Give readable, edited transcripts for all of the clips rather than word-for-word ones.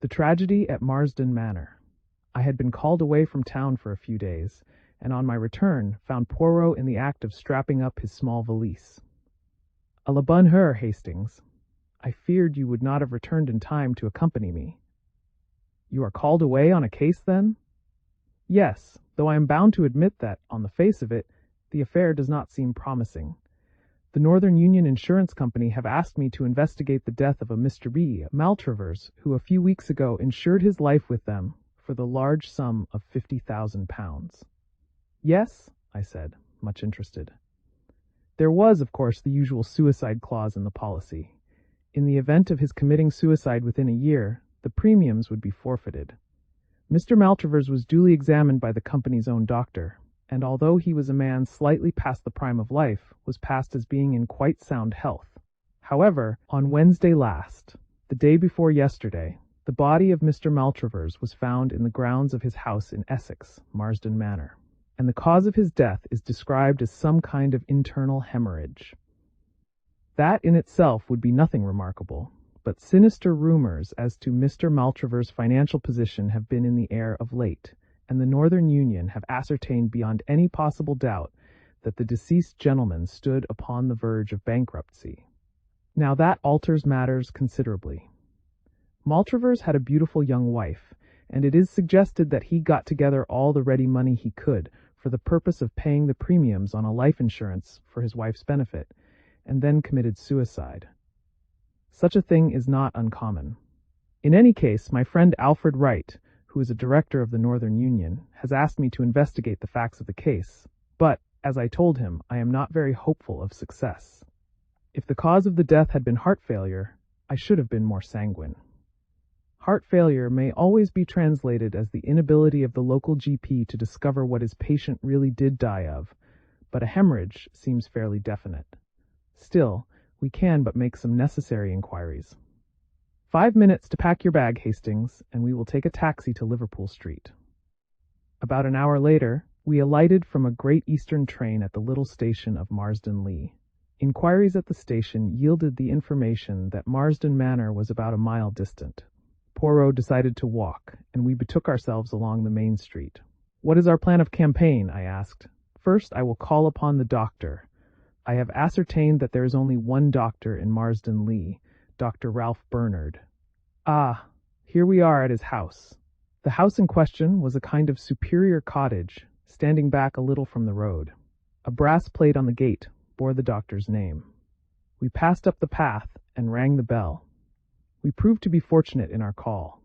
The tragedy at Marsden Manor. I had been called away from town for a few days, and on my return found Poirot in the act of strapping up his small valise. "A la bonne heure, Hastings. I feared you would not have returned in time to accompany me." "You are called away on a case, then?" "Yes, though I am bound to admit that, on the face of it, the affair does not seem promising. The Northern Union Insurance Company have asked me to investigate the death of a Mr. B. Maltravers, who a few weeks ago insured his life with them for the large sum of £50,000. "Yes?" I said, much interested. "There was, of course, the usual suicide clause in the policy. In the event of his committing suicide within a year, the premiums would be forfeited. Mr. Maltravers was duly examined by the company's own doctor, and although he was a man slightly past the prime of life, was passed as being in quite sound health. However, on Wednesday last, the day before yesterday, the body of Mr. Maltravers was found in the grounds of his house in Essex, Marsden Manor, and the cause of his death is described as some kind of internal hemorrhage. That in itself would be nothing remarkable, but sinister rumors as to Mr. Maltravers' financial position have been in the air of late, and the Northern Union have ascertained beyond any possible doubt that the deceased gentleman stood upon the verge of bankruptcy. Now that alters matters considerably. Maltravers had a beautiful young wife, and it is suggested that he got together all the ready money he could for the purpose of paying the premiums on a life insurance for his wife's benefit, and then committed suicide. Such a thing is not uncommon. In any case, my friend Alfred Wright, who is a director of the Northern Union, has asked me to investigate the facts of the case, but, as I told him, I am not very hopeful of success. If the cause of the death had been heart failure, I should have been more sanguine. Heart failure may always be translated as the inability of the local GP to discover what his patient really did die of, but a hemorrhage seems fairly definite. Still, we can but make some necessary inquiries. 5 minutes to pack your bag, Hastings, and we will take a taxi to Liverpool Street. About an hour later, we alighted from a Great Eastern train at the little station of Marsden Lee. Inquiries at the station yielded the information that Marsden Manor was about a mile distant. Poirot decided to walk, and we betook ourselves along the main street. "What is our plan of campaign?" I asked. "First, I will call upon the doctor. I have ascertained that there is only one doctor in Marsden Lee, Dr. Ralph Bernard. Ah, here we are at his house." The house in question was a kind of superior cottage, standing back a little from the road. A brass plate on the gate bore the doctor's name. We passed up the path and rang the bell. We proved to be fortunate in our call.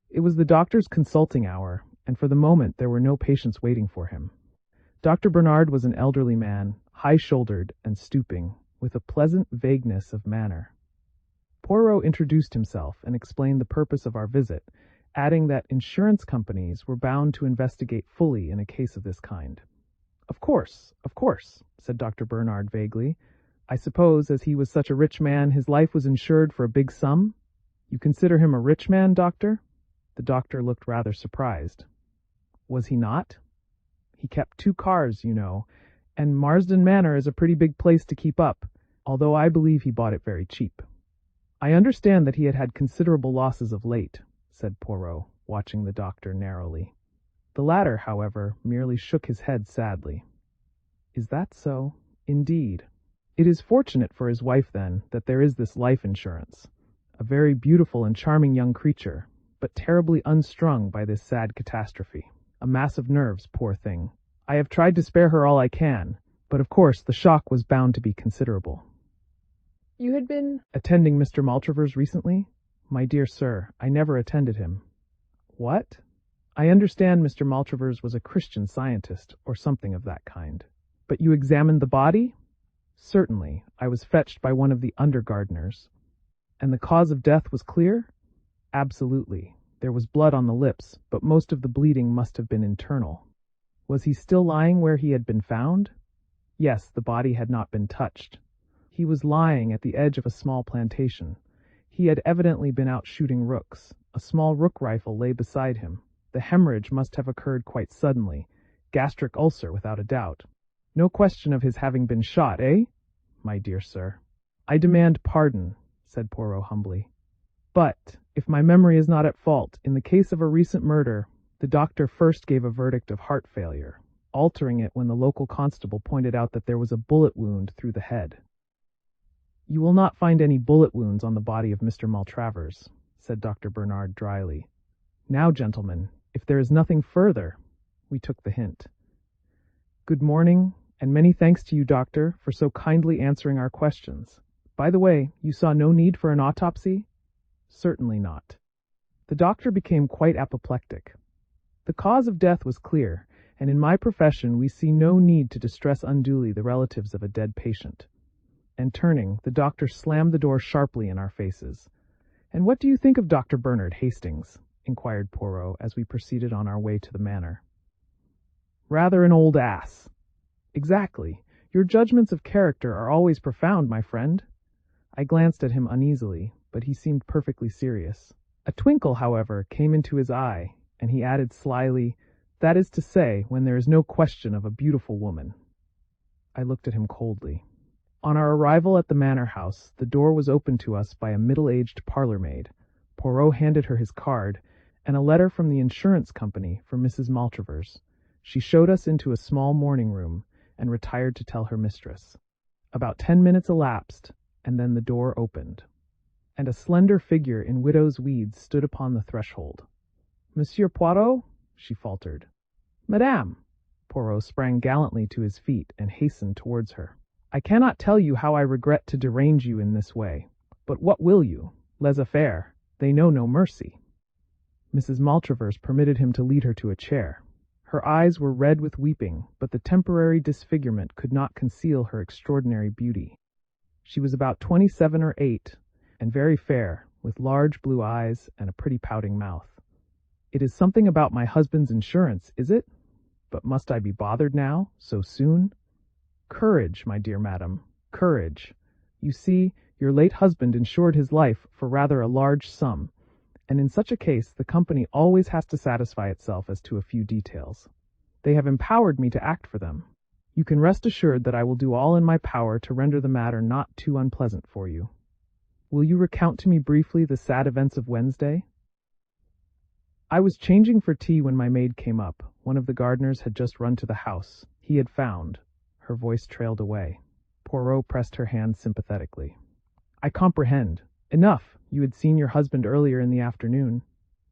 It was the doctor's consulting hour, and for the moment there were no patients waiting for him. Dr. Bernard was an elderly man, high-shouldered and stooping, with a pleasant vagueness of manner. Poirot introduced himself and explained the purpose of our visit, adding that insurance companies were bound to investigate fully in a case of this kind. Of course," said Dr. Bernard vaguely. "I suppose, as he was such a rich man, his life was insured for a big sum? You consider him a rich man, doctor?" The doctor looked rather surprised. "Was he not? He kept 2 cars, you know, and Marsden Manor is a pretty big place to keep up, although I believe he bought it very cheap." "I understand that he had had considerable losses of late," said Poirot, watching the doctor narrowly. The latter, however, merely shook his head sadly. "Is that so? Indeed. It is fortunate for his wife, then, that there is this life insurance. A very beautiful and charming young creature, but terribly unstrung by this sad catastrophe. A mass of nerves, poor thing. I have tried to spare her all I can, but of course the shock was bound to be considerable." "You had been attending Mr. Maltravers recently?" "My dear sir, I never attended him." "What? I understand Mr. Maltravers was a Christian Scientist, or something of that kind. But you examined the body?" "Certainly. I was fetched by one of the under-gardeners." "And the cause of death was clear?" "Absolutely. There was blood on the lips, but most of the bleeding must have been internal." "Was he still lying where he had been found?" "Yes, the body had not been touched. He was lying at the edge of a small plantation. He had evidently been out shooting rooks. A small rook rifle lay beside him. The hemorrhage must have occurred quite suddenly. Gastric ulcer, without a doubt. No question of his having been shot, eh?" "My dear sir." "I demand pardon," said Poirot humbly. "But, If my memory is not at fault, in the case of a recent murder, the doctor first gave a verdict of heart failure, altering it when the local constable pointed out that there was a bullet wound through the head. "You will not find any bullet wounds on the body of Mr. Maltravers," said Dr. Bernard dryly. "Now, gentlemen, if there is nothing further—" We took the hint. "Good morning, and many thanks to you, doctor, for so kindly answering our questions. By the way, you saw no need for an autopsy?" "Certainly not." The doctor became quite apoplectic. The cause of death was clear, and in my profession we see no need to distress unduly the relatives of a dead patient. And turning, the doctor slammed the door sharply in our faces. "And what do you think of Dr. Bernard Hastings?" inquired Poirot as we proceeded on our way to the Manor. "Rather an old ass." "Exactly. Your judgments of character are always profound, my friend." I glanced at him uneasily, but he seemed perfectly serious. A twinkle, however, came into his eye, and he added slyly, "That is to say, when there is no question of a beautiful woman." I looked at him coldly. On our arrival at the manor house, the door was opened to us by a middle-aged parlour-maid. Poirot handed her his card, and a letter from the insurance company for Mrs. Maltravers. She showed us into a small morning-room, and retired to tell her mistress. About 10 minutes elapsed, and then the door opened, and a slender figure in widow's weeds stood upon the threshold. "Monsieur Poirot?" she faltered. "Madame!" Poirot sprang gallantly to his feet and hastened towards her. "I cannot tell you how I regret to derange you in this way, but what will you? Laissez-faire. They know no mercy." Mrs. Maltravers permitted him to lead her to a chair. Her eyes were red with weeping, but the temporary disfigurement could not conceal her extraordinary beauty. She was about 27 or 8, and very fair, with large blue eyes and a pretty pouting mouth. "It is something about my husband's insurance, is it? But must I be bothered now, so soon?" "Courage, my dear madam, courage. You see, your late husband insured his life for rather a large sum, and in such a case the company always has to satisfy itself as to a few details. They have empowered me to act for them. You can rest assured that I will do all in my power to render the matter not too unpleasant for you. Will you recount to me briefly the sad events of Wednesday?" "I was changing for tea when my maid came up. One of the gardeners had just run to the house. He had found—" Her voice trailed away. Poirot pressed her hand sympathetically. "I comprehend. Enough. You had seen your husband earlier in the afternoon."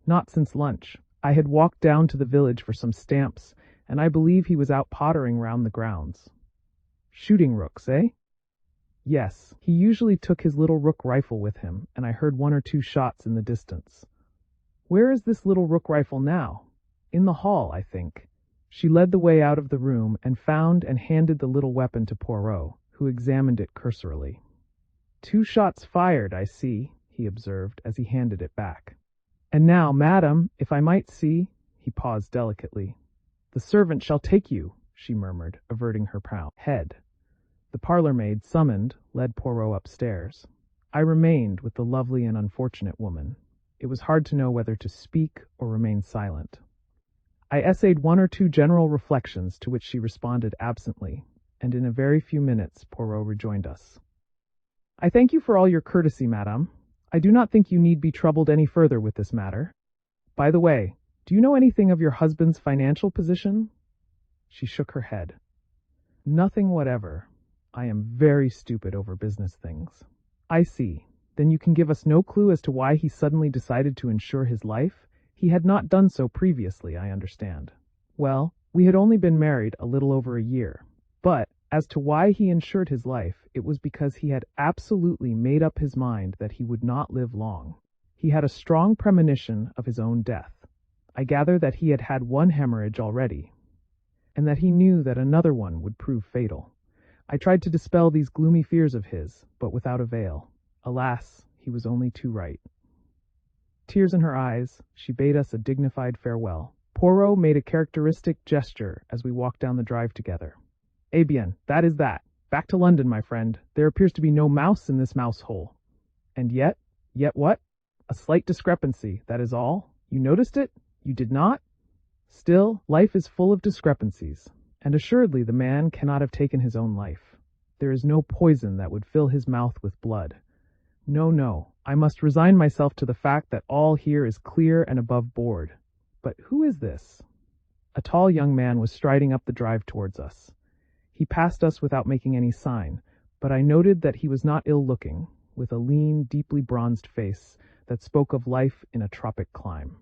"Not since lunch. I had walked down to the village for some stamps, and I believe he was out pottering round the grounds." "Shooting rooks, eh?" "Yes. He usually took his little rook rifle with him, and I heard 1 or 2 shots in the distance." "Where is this little rook rifle now?" "In the hall, I think." She led the way out of the room and found and handed the little weapon to Poirot, who examined it cursorily. "2 shots fired, I see," he observed as he handed it back. "And now, madam, if I might see—" He paused delicately. "The servant shall take you," she murmured, averting her proud head. The parlour-maid, summoned, led Poirot upstairs. I remained with the lovely and unfortunate woman. It was hard to know whether to speak or remain silent. I essayed 1 or 2 general reflections to which she responded absently, and in a very few minutes Poirot rejoined us. "I thank you for all your courtesy, madame. I do not think you need be troubled any further with this matter. By the way, do you know anything of your husband's financial position?" She shook her head. "Nothing whatever. I am very stupid over business things." "I see. Then you can give us no clue as to why he suddenly decided to insure his life? He had not done so previously, I understand." "Well, we had only been married a little over a year. But as to why he insured his life, it was because he had absolutely made up his mind that he would not live long. He had a strong premonition of his own death. I gather that he had had 1 hemorrhage already, and that he knew that another one would prove fatal. I tried to dispel these gloomy fears of his, but without avail. Alas, he was only too right." Tears in her eyes, she bade us a dignified farewell. Poirot made a characteristic gesture as we walked down the drive together. "Eh bien, that is that. Back to London, my friend. There appears to be no mouse in this mouse-hole. And yet what? A slight discrepancy, that is all. You noticed it? You did not? Still, life is full of discrepancies, and assuredly the man cannot have taken his own life. There is no poison that would fill his mouth with blood. No, I must resign myself to the fact that all here is clear and above board. But who is this? A tall young man was striding up the drive towards us. He passed us without making any sign, but I noted that he was not ill-looking, with a lean, deeply bronzed face that spoke of life in a tropic clime.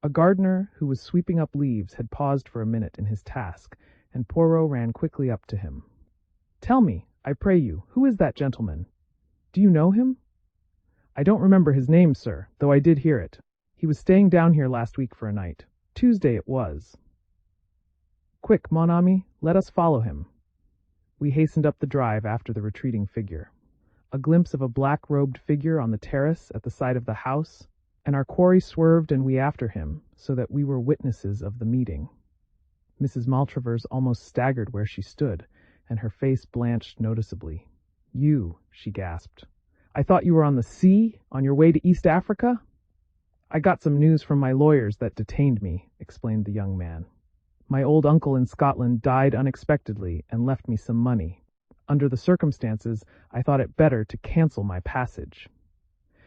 A gardener who was sweeping up leaves had paused for a minute in his task, and Poirot ran quickly up to him. "Tell me, I pray you, who is that gentleman? Do you know him?" "I don't remember his name, sir, though I did hear it. He was staying down here last week for a night. Tuesday it was." "Quick, mon ami, let us follow him." We hastened up the drive after the retreating figure. A glimpse of a black-robed figure on the terrace at the side of the house, and our quarry swerved and we after him, so that we were witnesses of the meeting. Mrs. Maltravers almost staggered where she stood, and her face blanched noticeably. "You," she gasped. "I thought you were on the sea, on your way to East Africa?" "I got some news from my lawyers that detained me," explained the young man. "My old uncle in Scotland died unexpectedly and left me some money. Under the circumstances, I thought it better to cancel my passage.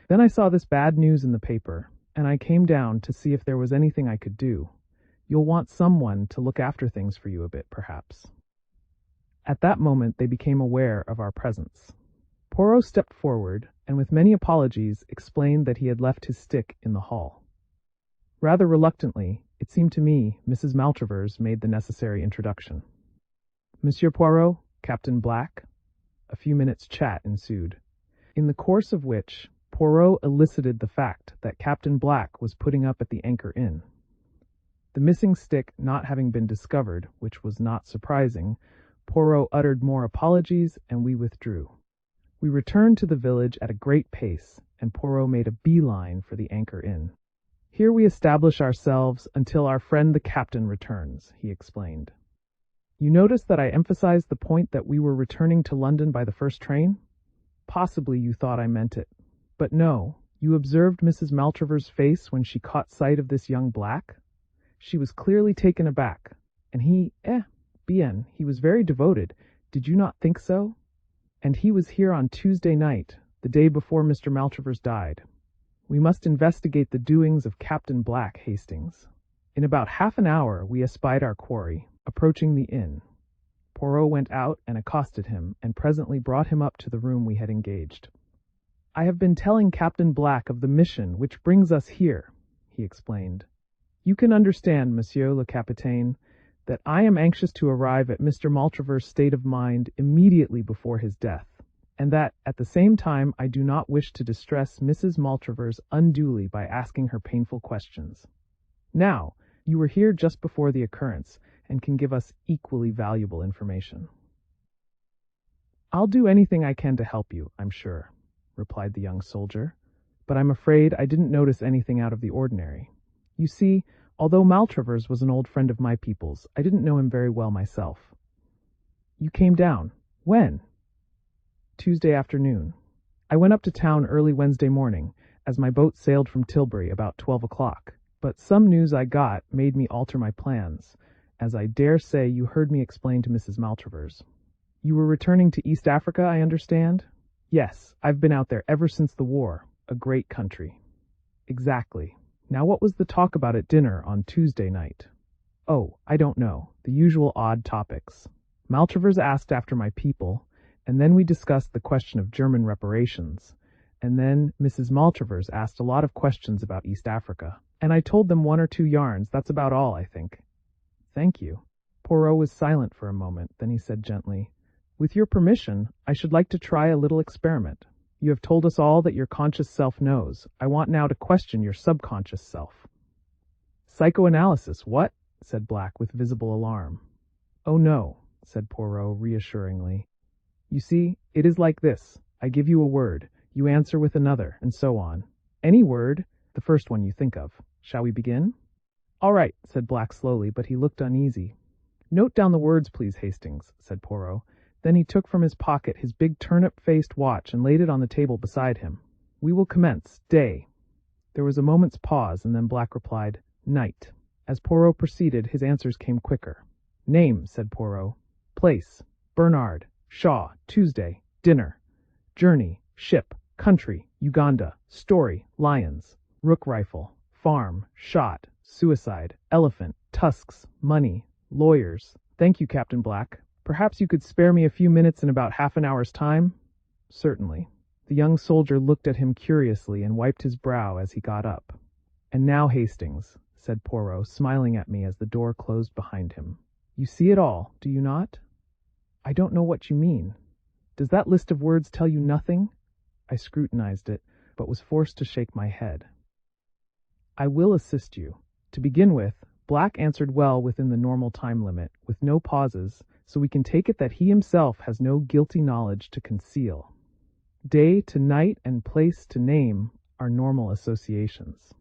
Then I saw this bad news in the paper, and I came down to see if there was anything I could do. You'll want someone to look after things for you a bit, perhaps." At that moment they became aware of our presence. Poirot stepped forward, and with many apologies explained that he had left his stick in the hall. Rather reluctantly, it seemed to me, Mrs. Maltravers made the necessary introduction. "Monsieur Poirot, Captain Black." A few minutes' chat ensued, in the course of which Poirot elicited the fact that Captain Black was putting up at the Anchor Inn. The missing stick not having been discovered, which was not surprising, Poirot uttered more apologies, and we withdrew. We returned to the village at a great pace, and Poirot made a bee-line for the Anchor Inn. "Here we establish ourselves until our friend the captain returns," he explained. "You notice that I emphasized the point that we were returning to London by the first train? Possibly you thought I meant it. But no, you observed Mrs. Maltravers' face when she caught sight of this young Black? She was clearly taken aback, and bien, he was very devoted. Did you not think so? And he was here on Tuesday night, the day before Mr. Maltravers died. We must investigate the doings of Captain Black, Hastings." In about half an hour we espied our quarry, approaching the inn. Poirot went out and accosted him, and presently brought him up to the room we had engaged. "I have been telling Captain Black of the mission which brings us here," he explained. "You can understand, Monsieur le Capitaine, that I am anxious to arrive at Mr. Maltravers' state of mind immediately before his death, and that, at the same time, I do not wish to distress Mrs. Maltravers unduly by asking her painful questions. Now, you were here just before the occurrence, and can give us equally valuable information." "I'll do anything I can to help you, I'm sure," replied the young soldier, "but I'm afraid I didn't notice anything out of the ordinary. You see, although Maltravers was an old friend of my people's, I didn't know him very well myself." "You came down. When?" "Tuesday afternoon. I went up to town early Wednesday morning, as my boat sailed from Tilbury about 12 o'clock. But some news I got made me alter my plans, as I dare say you heard me explain to Mrs. Maltravers. You were returning to East Africa, I understand?" "Yes, I've been out there ever since the war. A great country." "Exactly. Now what was the talk about at dinner on Tuesday night?" "Oh, I don't know. The usual odd topics. Maltravers asked after my people, and then we discussed the question of German reparations, and then Mrs. Maltravers asked a lot of questions about East Africa, and I told them one or two yarns. That's about all, I think." "Thank you." Poirot was silent for a moment, then he said gently, "With your permission, I should like to try a little experiment. You have told us all that your conscious self knows. I want now to question your subconscious self." "Psychoanalysis, what?" said Black with visible alarm. "Oh no," said Poirot reassuringly. "You see, it is like this. I give you a word. You answer with another, and so on. Any word, the first one you think of. Shall we begin?" "All right," said Black slowly, but he looked uneasy. "Note down the words, please, Hastings," said Poirot. Then he took from his pocket his big turnip-faced watch and laid it on the table beside him. "We will commence. Day." There was a moment's pause, and then Black replied, "Night." As Poirot proceeded, his answers came quicker. "Name," said Poirot. "Place. Bernard. Shaw. Tuesday. Dinner. Journey. Ship. Country. Uganda, story, lions, rook rifle, farm, shot, suicide, elephant, tusks, money, lawyers. Thank you, Captain Black. Perhaps you could spare me a few minutes in about half an hour's time? Certainly. The young soldier looked at him curiously and wiped his brow as he got up. And now, Hastings, said Poirot, smiling at me as the door closed behind him. You see it all, do you not? I don't know what you mean. Does that list of words tell you nothing? I scrutinized it, but was forced to shake my head. I will assist you. To begin with, Black answered well within the normal time limit, with no pauses, so we can take it that he himself has no guilty knowledge to conceal. Day to night and place to name are normal associations.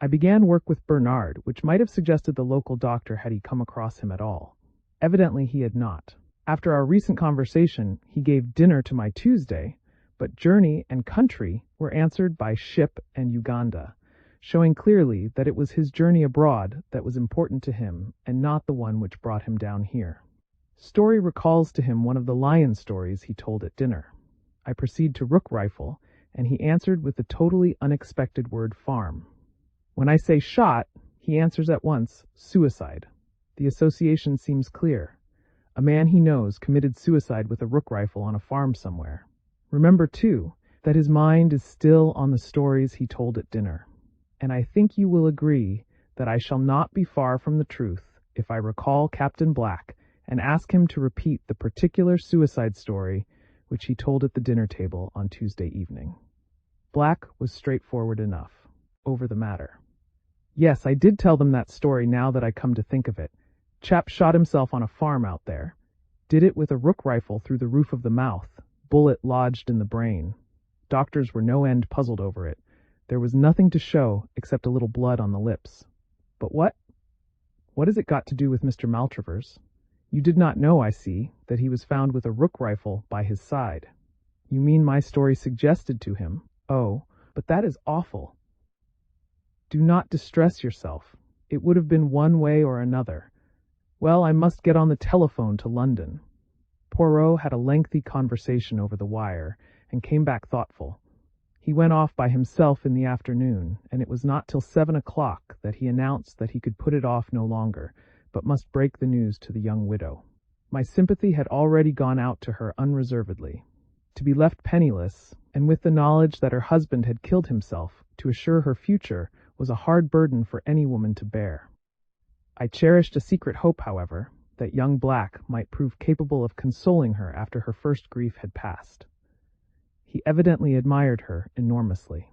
I began work with Bernard, which might have suggested the local doctor had he come across him at all. Evidently he had not. After our recent conversation, he gave dinner to my Tuesday, but journey and country were answered by ship and Uganda, showing clearly that it was his journey abroad that was important to him and not the one which brought him down here. Story recalls to him one of the lion stories he told at dinner. I proceed to rook rifle, and he answered with the totally unexpected word farm. When I say shot, he answers at once suicide. The association seems clear. A man he knows committed suicide with a rook rifle on a farm somewhere. Remember, too, that his mind is still on the stories he told at dinner. And I think you will agree that I shall not be far from the truth if I recall Captain Black and ask him to repeat the particular suicide story which he told at the dinner table on Tuesday evening. Black was straightforward enough over the matter. Yes, I did tell them that story now that I come to think of it. Chap shot himself on a farm out there. Did it with a rook rifle through the roof of the mouth. Bullet lodged in the brain. Doctors were no end puzzled over it. There was nothing to show except a little blood on the lips. But what has it got to do with Mr. Maltravers? You did not know, I see, that he was found with a rook rifle by his side. You mean my story suggested to him? Oh, but that is awful. Do not distress yourself. It would have been one way or another. Well, I must get on the telephone to London. Poirot had a lengthy conversation over the wire and came back thoughtful. He went off by himself in the afternoon, and it was not till 7 o'clock that he announced that he could put it off no longer, but must break the news to the young widow. My sympathy had already gone out to her unreservedly. To be left penniless, and with the knowledge that her husband had killed himself to assure her future, was a hard burden for any woman to bear. I cherished a secret hope, however, that young Black might prove capable of consoling her after her first grief had passed. He evidently admired her enormously.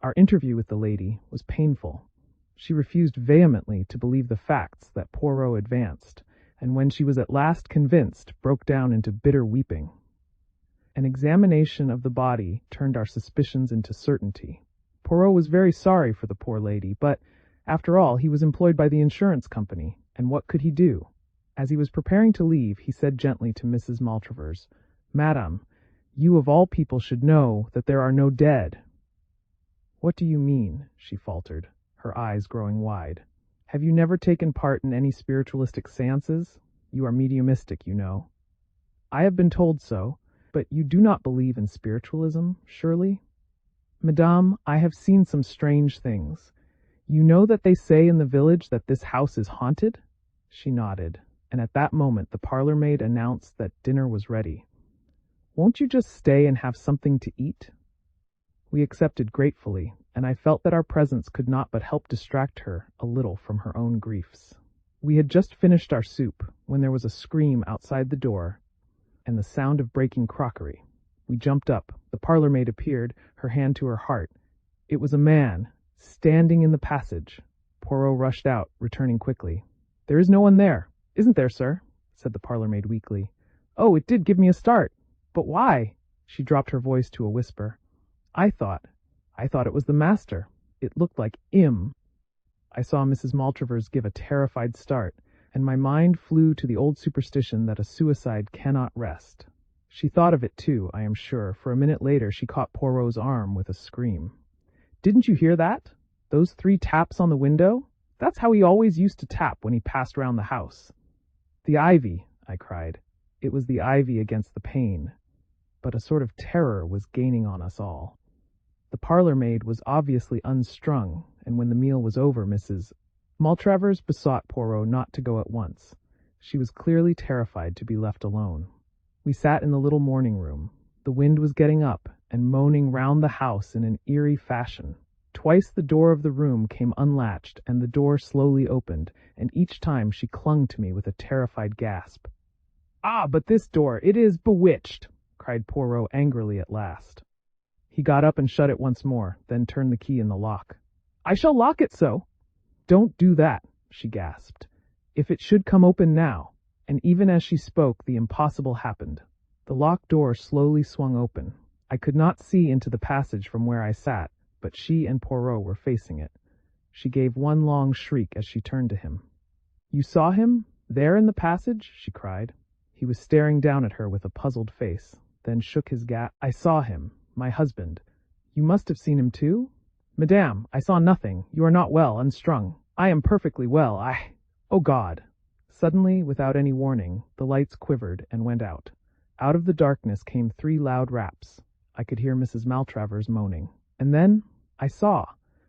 Our interview with the lady was painful. She refused vehemently to believe the facts that Poirot advanced, and when she was at last convinced, broke down into bitter weeping. An examination of the body turned our suspicions into certainty. Poirot was very sorry for the poor lady, but, after all, he was employed by the insurance company, and what could he do? As he was preparing to leave, he said gently to Mrs. Maltravers, "Madam, you of all people should know that there are no dead." "What do you mean?" she faltered, her eyes growing wide. "Have you never taken part in any spiritualistic seances? You are mediumistic, you know." "I have been told so, but you do not believe in spiritualism, surely?" "Madame, I have seen some strange things. You know that they say in the village that this house is haunted?" She nodded, and at that moment the parlor maid announced that dinner was ready. "Won't you just stay and have something to eat?" We accepted gratefully, and I felt that our presence could not but help distract her a little from her own griefs. We had just finished our soup when there was a scream outside the door and the sound of breaking crockery. We jumped up. The parlor maid appeared, her hand to her heart. It was a man, standing in the passage. Poirot rushed out, returning quickly. "There is no one there, isn't there, sir?" said the parlor maid weakly. "Oh, it did give me a start. But why?" She dropped her voice to a whisper. I thought it was the master. It looked like 'im." I saw Mrs. Maltravers give a terrified start, and my mind flew to the old superstition that a suicide cannot rest. She thought of it too, I am sure, for a minute later she caught Poirot's arm with a scream. "Didn't you hear that? Those 3 taps on the window? That's how he always used to tap when he passed round the house." "The ivy," I cried. It was the ivy against the pane. But a sort of terror was gaining on us all. The parlor maid was obviously unstrung, and when the meal was over, Mrs. Maltravers besought Poirot not to go at once. She was clearly terrified to be left alone. We sat in the little morning room. The wind was getting up and moaning round the house in an eerie fashion. Twice the door of the room came unlatched, and the door slowly opened, and each time she clung to me with a terrified gasp. "Ah, but this door, it is bewitched!" cried Poirot angrily at last. He got up and shut it once more, then turned the key in the lock. "I shall lock it so." "Don't do that," she gasped. "If it should come open now." And even as she spoke, the impossible happened. The locked door slowly swung open. I could not see into the passage from where I sat, but she and Poirot were facing it. She gave one long shriek as she turned to him. "You saw him? There in the passage?" she cried. He was staring down at her with a puzzled face, then shook his "I saw him. My husband." "You must have seen him too?" "Madame, I saw nothing. You are not well, unstrung." "I am perfectly well. Oh, God!" Suddenly, without any warning, the lights quivered and went out. Out of the darkness came 3 loud raps. I could hear Mrs. Maltravers moaning. And then I saw.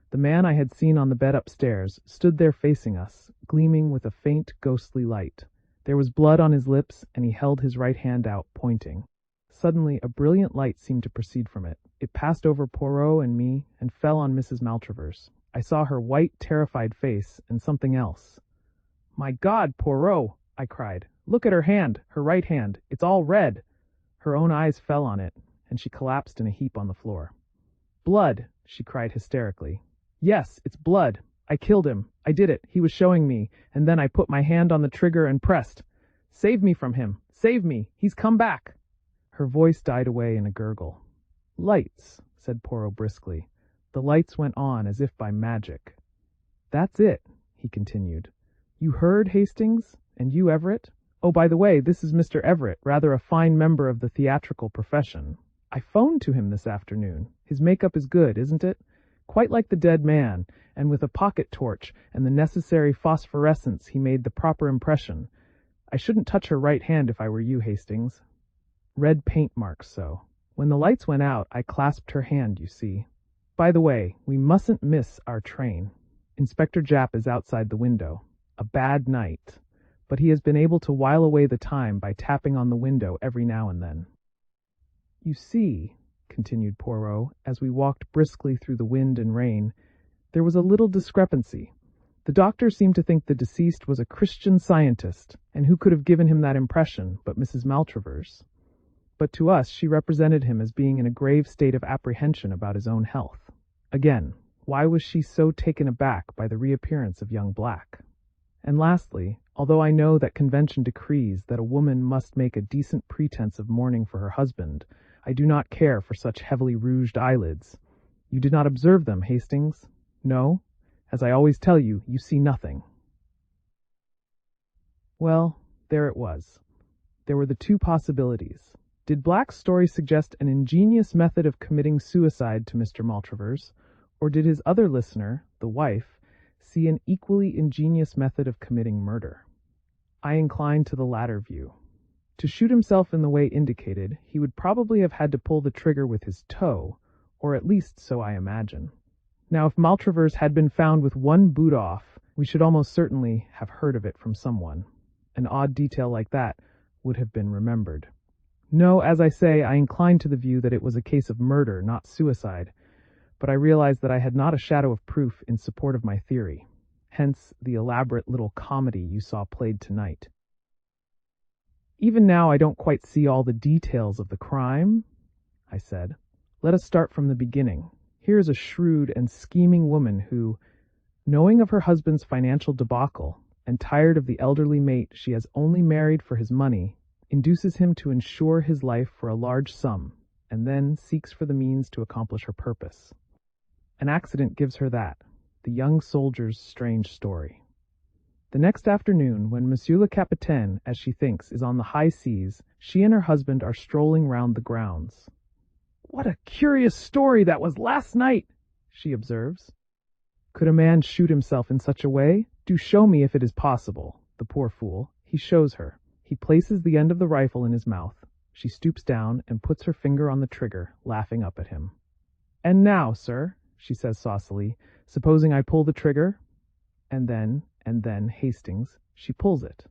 The man I had seen on the bed upstairs stood there facing us, gleaming with a faint, ghostly light. There was blood on his lips, and he held his right hand out, pointing. Suddenly, a brilliant light seemed to proceed from it. It passed over Poirot and me, and fell on Mrs. Maltravers. I saw her white, terrified face, and something else. "My God, Poirot!" I cried. "Look at her hand, her right hand. It's all red." Her own eyes fell on it, and she collapsed in a heap on the floor. "Blood!" she cried hysterically. "Yes, it's blood. I killed him. I did it. He was showing me, and then I put my hand on the trigger and pressed. Save me from him. Save me. He's come back." Her voice died away in a gurgle. "Lights," said Poirot briskly. The lights went on as if by magic. "That's it," he continued. "You heard, Hastings? And you, Everett? Oh, by the way, this is Mr. Everett, rather a fine member of the theatrical profession. I phoned to him this afternoon. His makeup is good, isn't it? Quite like the dead man, and with a pocket torch and the necessary phosphorescence he made the proper impression. I shouldn't touch her right hand if I were you, Hastings. Red paint marks so. When the lights went out, I clasped her hand, you see. By the way, we mustn't miss our train. Inspector Japp is outside the window. A bad night. But he has been able to while away the time by tapping on the window every now and then. You see, continued Poirot, as we walked briskly through the wind and rain, there was a little discrepancy. The doctor seemed to think the deceased was a Christian Scientist, and who could have given him that impression but Mrs. Maltravers? But to us she represented him as being in a grave state of apprehension about his own health. Again, why was she so taken aback by the reappearance of young Black? And lastly, although I know that convention decrees that a woman must make a decent pretense of mourning for her husband, I do not care for such heavily rouged eyelids. You did not observe them, Hastings? No? As I always tell you, you see nothing. Well, there it was. There were the 2 possibilities. Did Black's story suggest an ingenious method of committing suicide to Mr. Maltravers, or did his other listener, the wife, see an equally ingenious method of committing murder? I incline to the latter view. To shoot himself in the way indicated, he would probably have had to pull the trigger with his toe, or at least so I imagine. Now, if Maltravers had been found with one boot off, we should almost certainly have heard of it from someone. An odd detail like that would have been remembered. No, as I say, I incline to the view that it was a case of murder, not suicide, but I realized that I had not a shadow of proof in support of my theory. Hence the elaborate little comedy you saw played tonight. Even now I don't quite see all the details of the crime, I said. Let us start from the beginning. Here is a shrewd and scheming woman who, knowing of her husband's financial debacle and tired of the elderly mate she has only married for his money, induces him to insure his life for a large sum, and then seeks for the means to accomplish her purpose. An accident gives her that, the young soldier's strange story. The next afternoon, when Monsieur le Capitaine, as she thinks, is on the high seas, she and her husband are strolling round the grounds. "What a curious story that was last night," she observes. "Could a man shoot himself in such a way? Do show me if it is possible." The poor fool. He shows her. He places the end of the rifle in his mouth. She stoops down and puts her finger on the trigger, laughing up at him. And now, sir, she says saucily, supposing I pull the trigger? And then, Hastings, she pulls it.